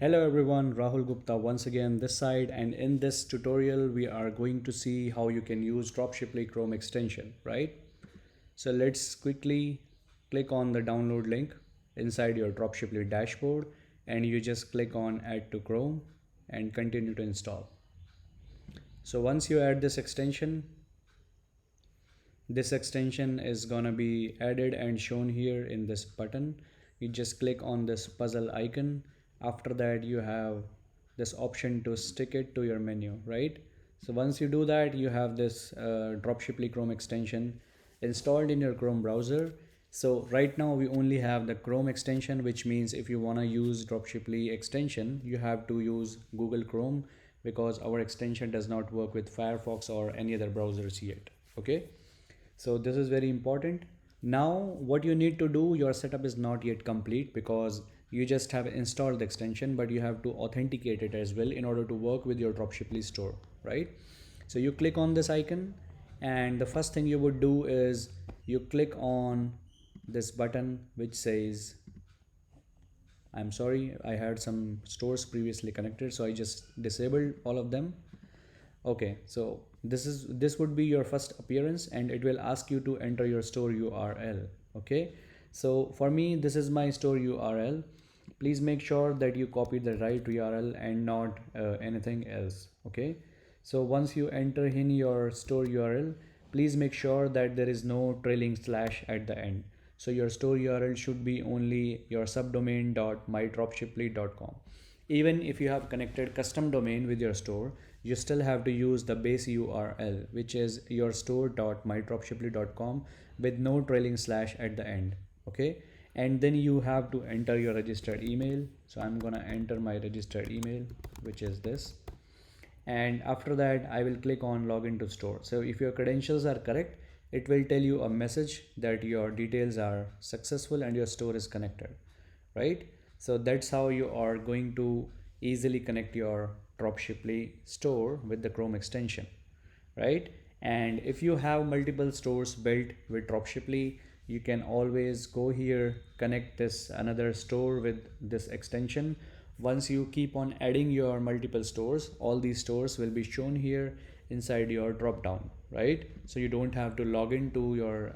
Hello everyone, Rahul Gupta once again this side, and in this tutorial we are going to see how you can use Dropshiply Chrome extension, right? So let's quickly click on the download link inside your Dropshiply dashboard and you just click on add to Chrome and continue to install. So once you add this extension is gonna be added and shown here in this button. You just click on this puzzle icon. After that you have this option to stick it to your menu, right? So once you do that, you have this Dropshiply Chrome extension installed in your Chrome browser. So right now we only have the Chrome extension, which means if you want to use Dropshiply extension, you have to use Google Chrome because our extension does not work with Firefox or any other browsers yet. Okay, so this is very important. Now what you need to do, your setup is not yet complete because you just have installed the extension, but you have to authenticate it as well in order to work with your Dropshiply store, right? So you click on this icon and the first thing you would do is you click on this button which says, I'm sorry, I had some stores previously connected, so I just disabled all of them. Okay, so this would be your first appearance and it will ask you to enter your store URL. Okay, so for me this is my store URL. Please make sure that you copy the right URL and not anything else. Okay, so once you enter in your store URL, please make sure that there is no trailing slash at the end. So your store URL should be only your subdomain.mydropshiply.com. Even if you have connected custom domain with your store, you still have to use the base URL, which is your store.mydropshiply.com with no trailing slash at the end. Okay, and then you have to enter your registered email. So I'm gonna enter my registered email, which is this, and after that I will click on login to store. So if your credentials are correct, it will tell you a message that your details are successful and your store is connected, right? So that's how you are going to easily connect your Dropshiply store with the Chrome extension, right? And if you have multiple stores built with Dropshiply, you can always go here, connect this another store with this extension. Once you keep on adding your multiple stores, all these stores will be shown here inside your drop down, right? So you don't have to log into your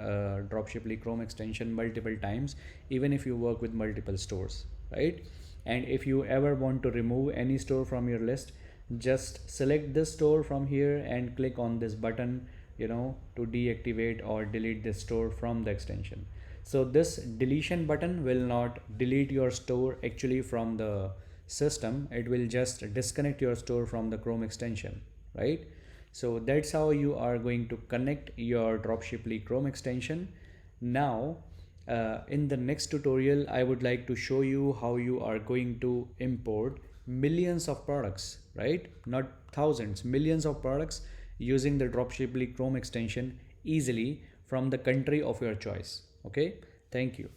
Dropshiply Chrome extension multiple times, even if you work with multiple stores, right? And if you ever want to remove any store from your list, just select this store from here and click on this button, to deactivate or delete this store from the extension. So this deletion button will not delete your store actually from the system. It will just disconnect your store from the Chrome extension, right? So that's how you are going to connect your Dropshiply Chrome extension. Now in the next tutorial, I would like to show you how you are going to import millions of products, right? Not thousands, millions of products using the Dropshiply Chrome extension easily from the country of your choice. Okay, thank you.